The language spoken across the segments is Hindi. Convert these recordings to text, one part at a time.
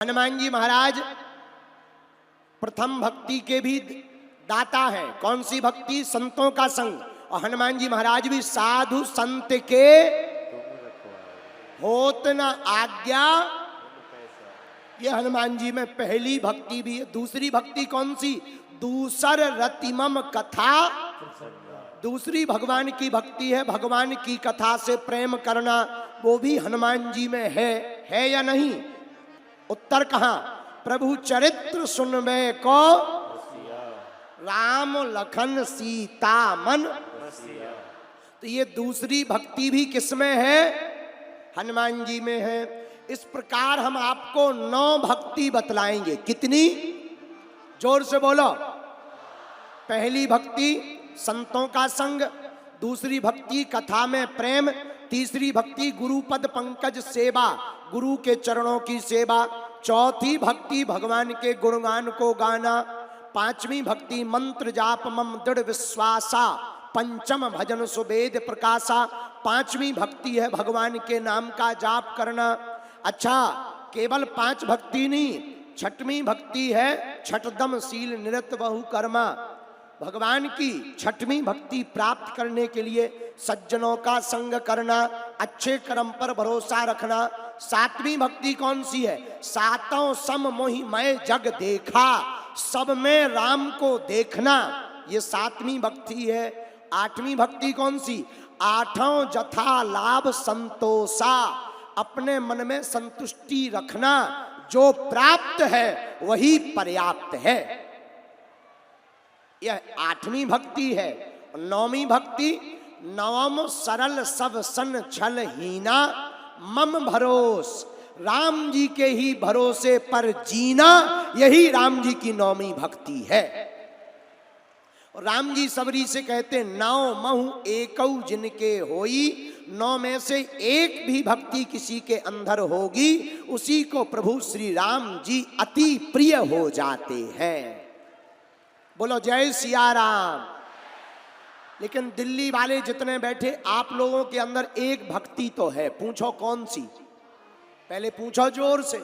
हनुमान जी महाराज प्रथम भक्ति के भी दाता है। कौन सी भक्ति? संतों का संग। और हनुमान जी महाराज भी साधु संत के होत न आज्ञा, ये हनुमान जी में पहली भक्ति भी है। दूसरी भक्ति कौन सी? दूसर रतिमम कथा, दूसरी भगवान की भक्ति है, भगवान की कथा से प्रेम करना, वो भी हनुमान जी में है या नहीं? उत्तर कहां? प्रभु चरित्र सुनवे को राम लखन सीता मन। तो ये दूसरी भक्ति भी किसमें है? हनुमान जी में है। इस प्रकार हम आपको 9 भक्ति बतलाएंगे। कितनी? जोर से बोलो। पहली भक्ति संतों का संग, दूसरी भक्ति कथा में प्रेम, तीसरी भक्ति गुरु पद पंकज सेवा, गुरु के चरणों की सेवा, चौथी भक्ति भगवान के गुणगान को गाना, पांचवी भक्ति मंत्र जाप मम दृढ़ विश्वासा, पंचम भजन सुवेद प्रकाशा, पांचवी भक्ति है भगवान के नाम का जाप करना। अच्छा, केवल 5 भक्ति नहीं, छठवीं भक्ति है छठदम शील निरत बहु कर्मा। भगवान की छठवीं भक्ति प्राप्त करने के लिए सज्जनों का संग करना, अच्छे कर्म पर भरोसा रखना। 7वीं भक्ति कौन सी है? सातों सम मोहि मैं जग देखा, सब में राम को देखना, ये 7वीं भक्ति है। 8वीं भक्ति कौन सी? आठों जथा लाभ संतोषा, अपने मन में संतुष्टि रखना, जो प्राप्त है वही पर्याप्त है, यह 8वीं भक्ति है। 9वीं भक्ति नवम सरल सब सन छल हीना, मम भरोस, राम जी के ही भरोसे पर जीना, यही राम जी की 9वीं भक्ति है। राम जी सबरी से कहते 9 महु एकौ जिनके होई, 9 में से एक भी भक्ति किसी के अंदर होगी, उसी को प्रभु श्री राम जी अति प्रिय हो जाते हैं। बोलो जय सिया राम। लेकिन दिल्ली वाले जितने बैठे, आप लोगों के अंदर एक भक्ति तो है, पूछो कौन सी? पहले पूछो जोर से।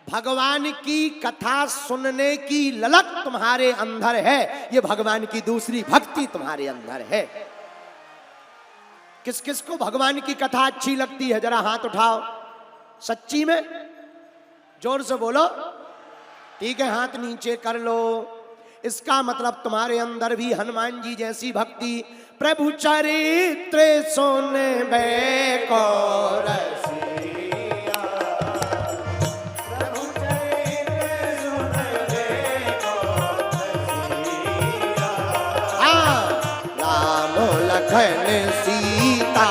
भगवान की कथा सुनने की ललक तुम्हारे अंदर है, ये भगवान की दूसरी भक्ति तुम्हारे अंदर है। किस किस को भगवान की कथा अच्छी लगती है? जरा हाथ उठाओ। सच्ची में? जोर से बोलो। ठीक है, हाथ नीचे कर लो। इसका मतलब तुम्हारे अंदर भी हनुमान जी जैसी भक्ति। प्रभु चरित्र सुने को रसिया, प्रभु चरित्र सुने को रसिया, राम लखन सीता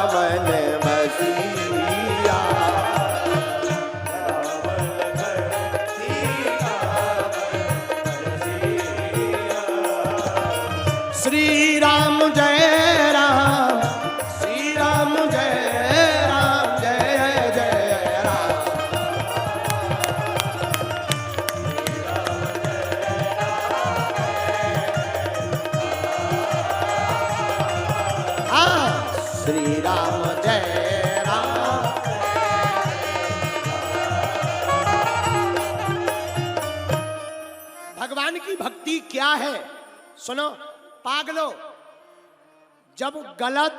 मन बसिया, श्री राम जय राम, श्री राम जय राम, जय जय राम, श्री राम जय राम। भगवान की भक्ति क्या है? सुनो पागलो, जब गलत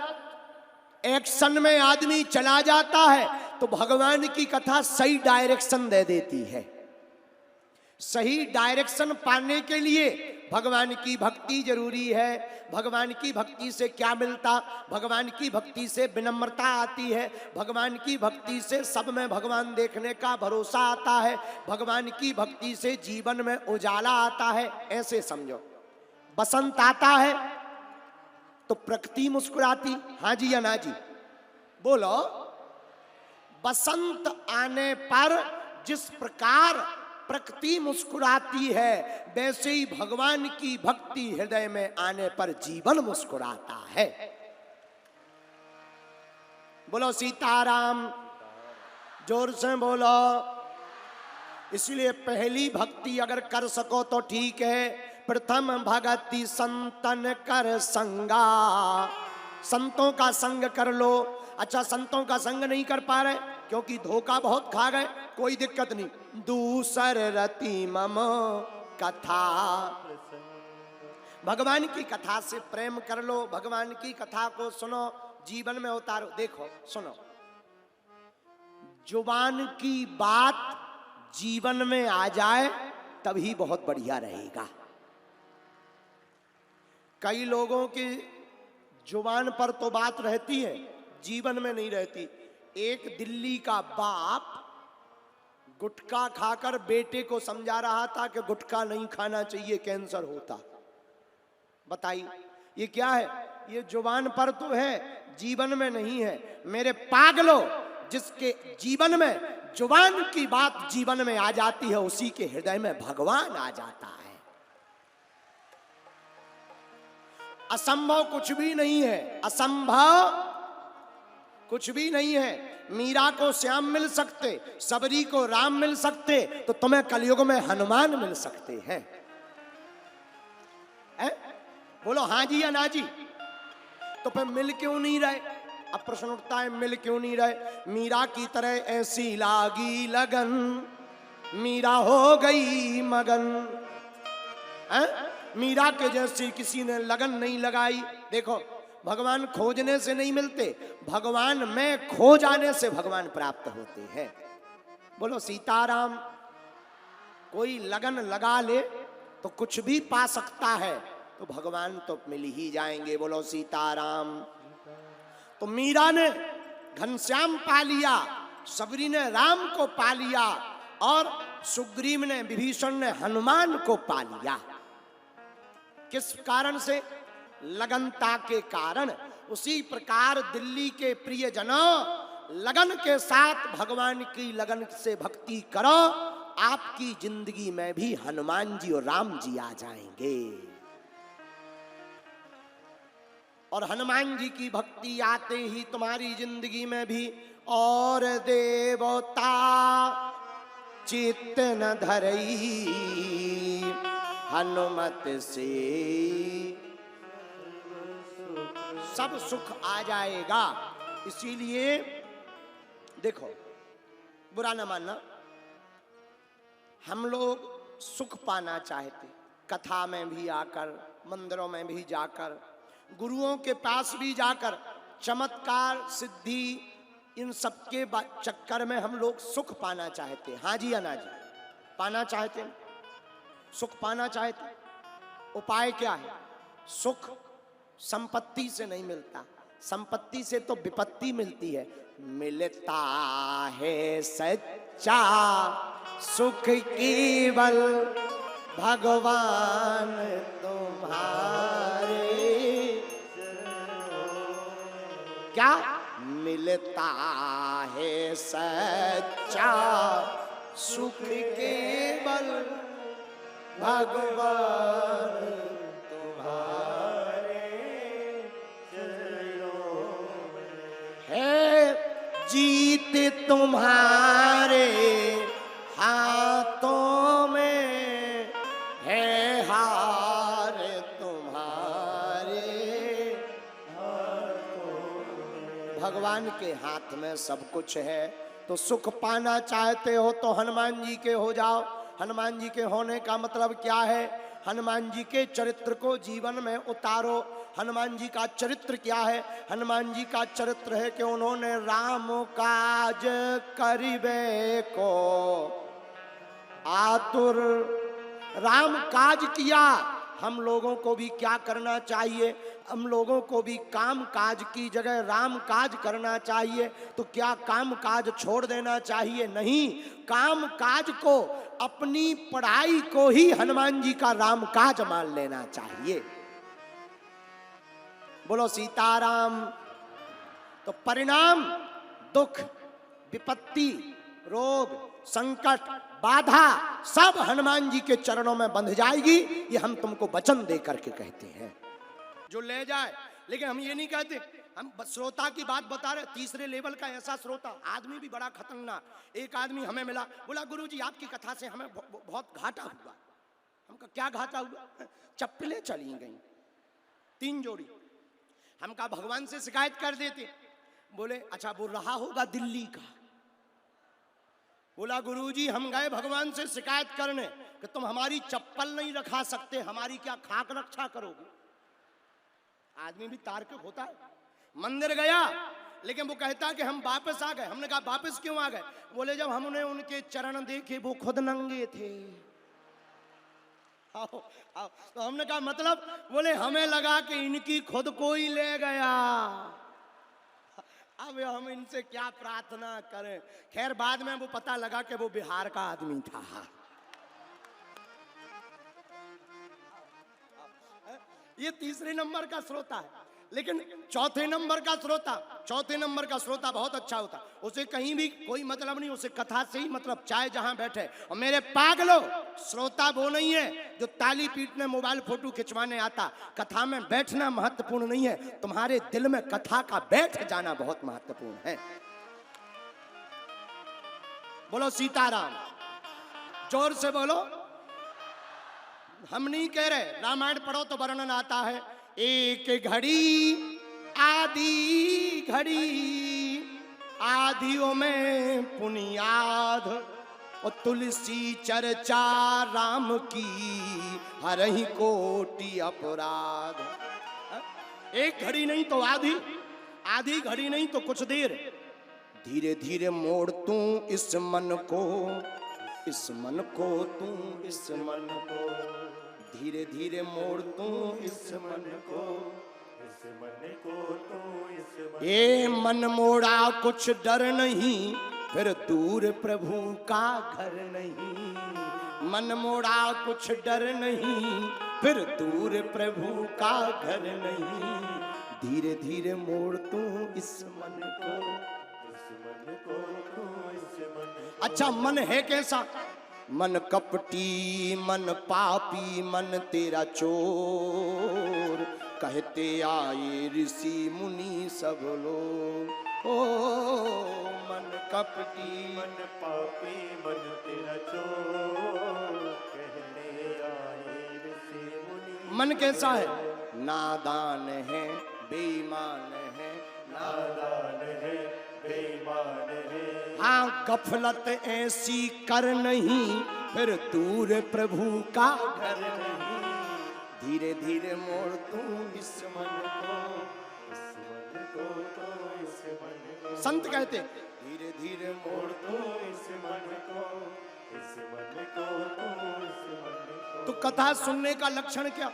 एक्शन में आदमी चला जाता है तो भगवान की कथा सही डायरेक्शन दे देती है। सही डायरेक्शन पाने के लिए भगवान की भक्ति जरूरी है। भगवान की भक्ति से क्या मिलता? भगवान की भक्ति से विनम्रता आती है, भगवान की भक्ति से सब में भगवान देखने का भरोसा आता है, भगवान की भक्ति से जीवन में उजाला आता है। ऐसे समझो, बसंत आता है तो प्रकृति मुस्कुराती, हाँ जी या ना जी? बोलो। बसंत आने पर जिस प्रकार प्रकृति मुस्कुराती है, वैसे ही भगवान की भक्ति हृदय में आने पर जीवन मुस्कुराता है। बोलो सीताराम, जोर से बोलो। इसलिए पहली भक्ति अगर कर सको तो ठीक है। प्रथम भगति संतन कर संगा, संतों का संग कर लो। अच्छा, संतों का संग नहीं कर पा रहे क्योंकि धोखा बहुत खा गए, कोई दिक्कत नहीं। दूसर रति मम कथा, भगवान की कथा से प्रेम कर लो, भगवान की कथा को सुनो, जीवन में उतारो। देखो सुनो, जुबान की बात जीवन में आ जाए तभी बहुत बढ़िया रहेगा। कई लोगों की जुबान पर तो बात रहती है, जीवन में नहीं रहती। एक दिल्ली का बाप गुटखा खाकर बेटे को समझा रहा था कि गुटखा नहीं खाना चाहिए, कैंसर होता। बताइए ये क्या है? ये जुबान पर तो है, जीवन में नहीं है। मेरे पागलों, जिसके जीवन में जुबान की बात जीवन में आ जाती है, उसी के हृदय में भगवान आ जाता है। असंभव कुछ भी नहीं है, असंभव कुछ भी नहीं है। मीरा को श्याम मिल सकते, सबरी को राम मिल सकते, तो तुम्हें कलयुग में हनुमान मिल सकते हैं। बोलो हाँ जी या ना जी? तो फिर मिल क्यों नहीं रहे? अब प्रश्न उठता है, मिल क्यों नहीं रहे? मीरा की तरह ऐसी लागी लगन, मीरा हो गई मगन। मीरा के जैसी किसी ने लगन नहीं लगाई। देखो, भगवान खोजने से नहीं मिलते, भगवान में खो जाने से भगवान प्राप्त होते हैं। बोलो सीताराम। कोई लगन लगा ले तो कुछ भी पा सकता है, तो भगवान तो मिल ही जाएंगे। बोलो सीताराम। तो मीरा ने घनश्याम पा लिया, सबरी ने राम को पा लिया, और सुग्रीव ने, विभीषण ने हनुमान को पा लिया। किस कारण से? लगनता के कारण। उसी प्रकार दिल्ली के प्रियजनों, लगन के साथ भगवान की लगन से भक्ति करो, आपकी जिंदगी में भी हनुमान जी और राम जी आ जाएंगे। और हनुमान जी की भक्ति आते ही तुम्हारी जिंदगी में भी और देवता चित्त न धरई, हनुमत से सब सुख आ जाएगा। इसीलिए देखो, बुरा ना मानना, हम लोग सुख पाना चाहते, कथा में भी आकर, मंदिरों में भी जाकर, गुरुओं के पास भी जाकर, चमत्कार सिद्धि इन सब के चक्कर में हम लोग सुख पाना चाहते। हाँ जी या ना जी? पाना चाहते, सुख पाना चाहते। उपाय क्या है? सुख संपत्ति से नहीं मिलता, संपत्ति से तो विपत्ति मिलती है। मिलता है सच्चा सुख केवल भगवान तुम्हारे। क्या मिलता है सच्चा सुख केवल भगवान तुम्हारे चरणों में है। जीत तुम्हारे हाथों में है, हार तुम्हारे हाथों में। भगवान के हाथ में सब कुछ है। तो सुख पाना चाहते हो तो हनुमान जी के हो जाओ। हनुमान जी के होने का मतलब क्या है? हनुमान जी के चरित्र को जीवन में उतारो। हनुमान जी का चरित्र क्या है? हनुमान जी का चरित्र है कि उन्होंने राम काज करिबे को आतुर, राम काज किया। हम लोगों को भी क्या करना चाहिए? हम लोगों को भी काम काज की जगह राम काज करना चाहिए। तो क्या काम काज छोड़ देना चाहिए? नहीं, काम काज को, अपनी पढ़ाई को ही हनुमान जी का राम काज मान लेना चाहिए। बोलो सीताराम। तो परिणाम दुख, विपत्ति, रोग, संकट, बाधा सब हनुमान जी के चरणों में बंध जाएगी। ये हम तुमको वचन दे करके कहते हैं, जो ले जाए। लेकिन हम ये नहीं कहते, हम श्रोता की बात बता रहे। तीसरे लेवल का ऐसा श्रोता, आदमी भी बड़ा खतरनाक। एक आदमी हमें मिला, बोला गुरुजी आपकी कथा से हमें बहुत घाटा हुआ। हमका क्या घाटा हुआ? चप्पलें चली गई 3 जोड़ी। हमका भगवान से शिकायत कर देते। बोले अच्छा वो रहा होगा दिल्ली का, बोला गुरुजी हम गए भगवान से शिकायत करने कि तुम हमारी चप्पल नहीं रखा सकते, हमारी क्या खाक रक्षा करोगे। आदमी भी तार्किक होता है। मंदिर गया लेकिन वो कहता कि हम वापस आ गए। हमने कहा वापस क्यों आ गए? बोले जब हमने उनके चरण देखे वो खुद नंगे थे। आओ आओ, तो हमने कहा मतलब? बोले हमें लगा कि इनकी खुद को ही ले गया। अब हम इनसे क्या प्रार्थना करें। खैर बाद में वो पता लगा कि वो बिहार का आदमी था। ये तीसरे नंबर का श्रोता है। लेकिन चौथे नंबर का श्रोता बहुत अच्छा होता। उसे कहीं भी कोई मतलब नहीं, उसे कथा से ही मतलब, चाहे जहां बैठे। और मेरे पागलो, श्रोता वो नहीं है जो ताली पीटने मोबाइल फोटो खिंचवाने आता। कथा में बैठना महत्वपूर्ण नहीं है, तुम्हारे दिल में कथा का बैठ जाना बहुत महत्वपूर्ण है। बोलो सीताराम, जोर से बोलो। हम नहीं कह रहे, रामायण पढ़ो तो वर्णन आता है। एक घड़ी आधी घड़ी, आधियों में पुनियाद, और तुलसी चर्चा राम की, हरहि कोटि अपराध। एक घड़ी नहीं तो आधी, आधी घड़ी नहीं तो कुछ देर। धीरे धीरे मोड़ तू इस मन को, इस मन को तू, इस मन को धीरे धीरे मोड़ तू इस मन को, इस मन को तू, इस मन। ये मन मोड़ा कुछ डर नहीं, फिर दूर प्रभु का घर नहीं। मन मोड़ा कुछ डर नहीं, फिर दूर प्रभु का घर नहीं। धीरे धीरे मोड़ तू इस मन को, इस मन को तू, इस मन। अच्छा मन है कैसा? मन कपटी, मन पापी, मन तेरा चोर, कहते आए ऋषि मुनि सब लोग। ओ मन कपटी, मन पापी, मन तेरा चोर, कहते आए ऋषि मुनि। मन कैसा है? नादान है, बेईमान है, नादान है, बेईमान है। हाँ गफलत ऐसी कर नहीं, फिर दूर प्रभु का घर नहीं। धीरे धीरे मोड़ तू इस मन को, इस मन को तो, इस मन को। संत कहते धीरे धीरे मोड़ तू इस मन को, इस मन को तो, इस मन को। तो कथा सुनने का लक्षण क्या?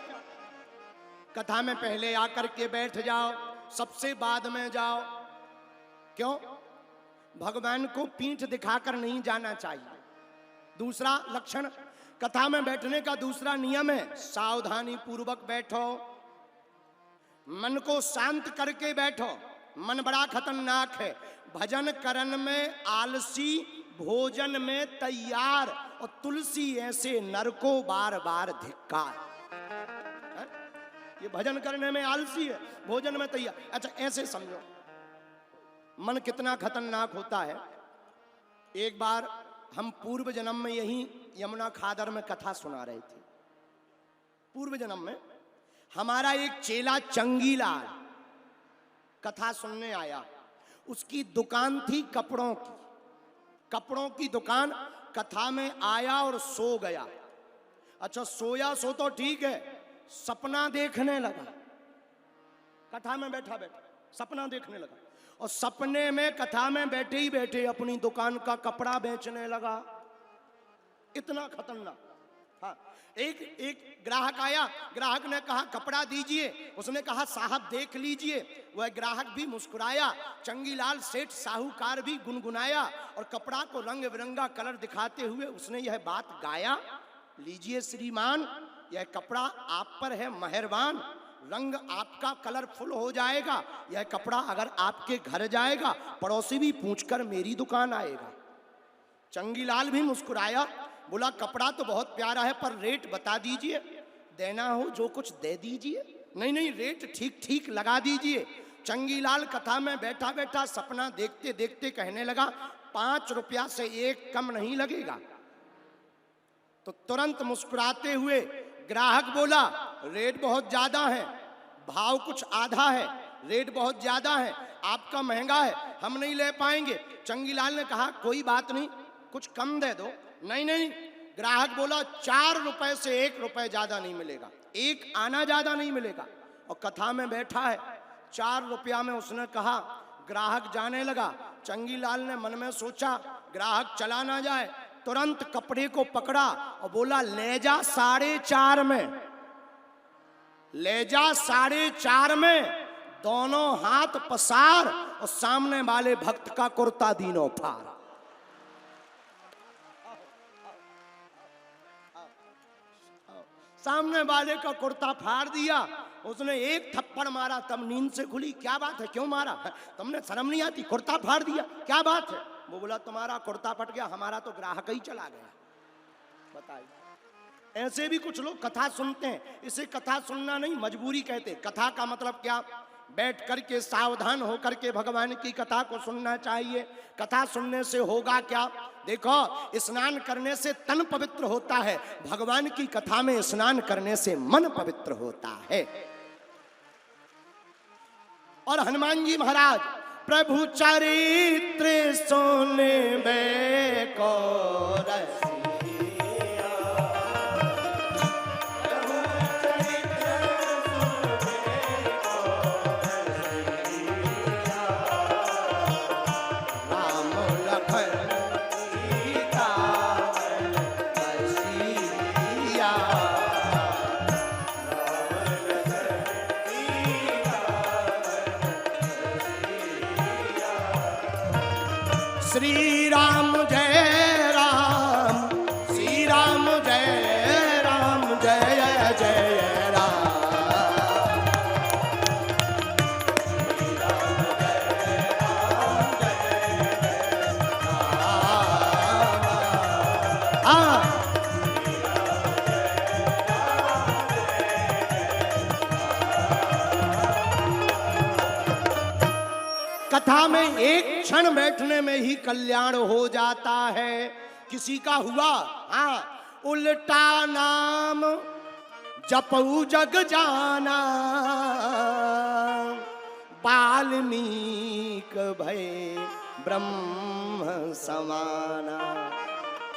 कथा में पहले आकर के बैठ जाओ, सबसे बाद में जाओ। क्यों? भगवान को पीठ दिखाकर नहीं जाना चाहिए। दूसरा लक्षण, कथा में बैठने का दूसरा नियम है सावधानी पूर्वक बैठो, मन को शांत करके बैठो। मन बड़ा खतरनाक है। भजन करन में आलसी, भोजन में तैयार, और तुलसी ऐसे नर को बार बार धिक्कार। ये भजन करने में आलसी है, भोजन में तैयार। अच्छा ऐसे समझो मन कितना खतरनाक होता है। एक बार हम पूर्व जन्म में यही यमुना खादर में कथा सुना रहे थे। पूर्व जन्म में हमारा एक चेला चंगीलाल कथा सुनने आया। उसकी दुकान थी कपड़ों की, कपड़ों की दुकान। कथा में आया और सो गया। अच्छा सोया सो तो ठीक है, सपना देखने लगा। कथा में बैठा बैठा सपना देखने लगा, और सपने में कथा में बैठे ही बैठे अपनी दुकान का कपड़ा बेचने लगा। इतना खतरनाक। हाँ एक ग्राहक आया, ग्राहक ने कहा कपड़ा दीजिए। उसने कहा साहब देख लीजिए। वह ग्राहक भी मुस्कुराया, चंगीलाल सेठ साहूकार भी गुनगुनाया, और कपड़ा को रंग बिरंगा कलर दिखाते हुए उसने यह बात गाया, लीजिए श्रीमान यह कपड़ा आप पर है मेहरबान, रंग आपका कलरफुल हो जाएगा। यह कपड़ा अगर आपके घर जाएगा पड़ोसी भी पूछकर मेरी दुकान आएगा। चंगीलाल भी मुस्कुराया, बोला कपड़ा तो बहुत प्यारा है पर रेट बता दीजिए, देना हो जो कुछ दे दीजिए। नहीं नहीं रेट ठीक ठीक लगा दीजिए। चंगीलाल कथा में बैठा बैठा सपना देखते देखते कहने लगा 5 रुपया से एक कम नहीं लगेगा। तो तुरंत मुस्कुराते हुए ग्राहक बोला रेट बहुत ज्यादा है, भाव कुछ आधा है, रेट बहुत ज्यादा है, आपका महंगा है, हम नहीं ले पाएंगे। चंगीलाल ने कहा कोई बात नहीं, कुछ कम दे दो। नहीं नहीं, ग्राहक बोला 4 रुपए से 1 रुपए ज्यादा नहीं मिलेगा, एक आना ज्यादा नहीं मिलेगा। और कथा में बैठा है, 4 रुपया में उसने कहा, ग्राहक जाने लगा। चंगीलाल ने मन में सोचा ग्राहक चला ना जाए, तुरंत कपड़े को पकड़ा और बोला ले जा 4.5 में, ले जा 4.5 में। दोनों हाथ पसार और सामने वाले भक्त का कुर्ता दीनों फाड़। सामने वाले का कुर्ता फाड़ दिया। उसने एक थप्पड़ मारा, तब नींद से खुली। क्या बात है, क्यों मारा? तुमने शर्म नहीं आती, कुर्ता फाड़ दिया, क्या बात है? वो बोला तुम्हारा कुर्ता फट गया, हमारा तो ग्राहक ही चला गया। बताइए, ऐसे भी कुछ लोग कथा सुनते हैं। इसे कथा सुनना नहीं, मजबूरी कहते। कथा का मतलब क्या? बैठ करके सावधान होकर के भगवान की कथा को सुनना चाहिए। कथा सुनने से होगा क्या? देखो, स्नान करने से तन पवित्र होता है, भगवान की कथा में स्नान करने से मन पवित्र होता है। और हनुमान जी महाराज प्रभु चरित्र सुनबे को रसिया, राम लखन सीता बसिया, श्री राम जय राम, श्री राम जय राम, जय जय राम, श्री राम जय राम, जय राम। कथा में एक क्षण बैठने में ही कल्याण हो जाता है। किसी का हुआ, हाँ, उल्टा नाम जपऊ जग जाना, वाल्मीक भय ब्रह्म समाना।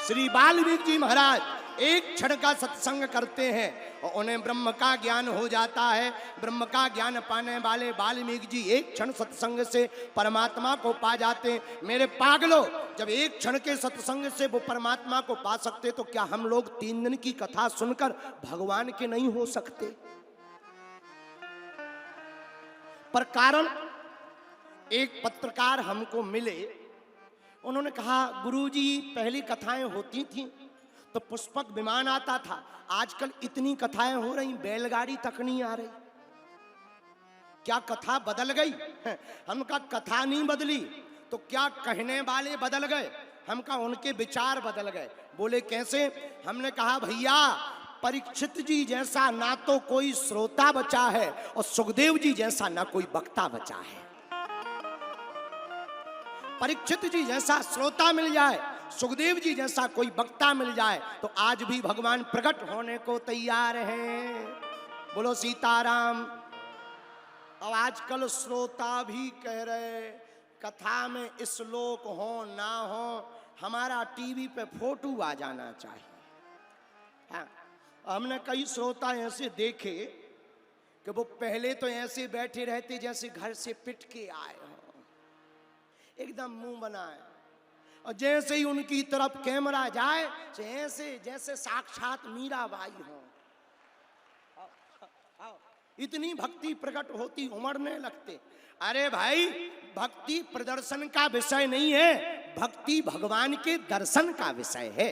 श्री वाल्मीकि जी महाराज एक क्षण का सत्संग करते हैं और उन्हें ब्रह्म का ज्ञान हो जाता है। ब्रह्म का ज्ञान पाने वाले वाल्मीकि जी एक क्षण सत्संग से परमात्मा को पा जाते हैं। मेरे पागलों, जब एक क्षण के सत्संग से वो परमात्मा को पा सकते, तो क्या हम लोग 3 दिन की कथा सुनकर भगवान के नहीं हो सकते? पर कारण, एक पत्रकार हमको मिले, उन्होंने कहा गुरुजी पहली कथाएं होती थी तो पुष्पक विमान आता था, आजकल इतनी कथाएं हो रही बैलगाड़ी तक नहीं आ रही, क्या कथा बदल गई? हम का कथा नहीं बदली, तो क्या कहने वाले बदल गए? हम का उनके विचार बदल गए। बोले कैसे? हमने कहा भैया, परीक्षित जी जैसा ना तो कोई श्रोता बचा है और सुखदेव जी जैसा ना कोई वक्ता बचा है। परीक्षित जी जैसा श्रोता मिल जाए, सुखदेव जी जैसा कोई वक्ता मिल जाए, तो आज भी भगवान प्रकट होने को तैयार हैं। बोलो सीताराम। अब आजकल श्रोता भी कह रहे कथा में श्लोक हो ना हो, हमारा टीवी पे फोटो आ जाना चाहिए। हाँ, हमने कई श्रोता ऐसे देखे कि वो पहले तो ऐसे बैठे रहते जैसे घर से पिट के आए हो, एकदम मुंह बनाए, और जैसे ही उनकी तरफ कैमरा जाए ऐसे जैसे साक्षात मीराबाई हो। इतनी भक्ति प्रकट होती, उमड़ने लगते। अरे भाई, भक्ति प्रदर्शन का विषय नहीं है, भक्ति भगवान के दर्शन का विषय है।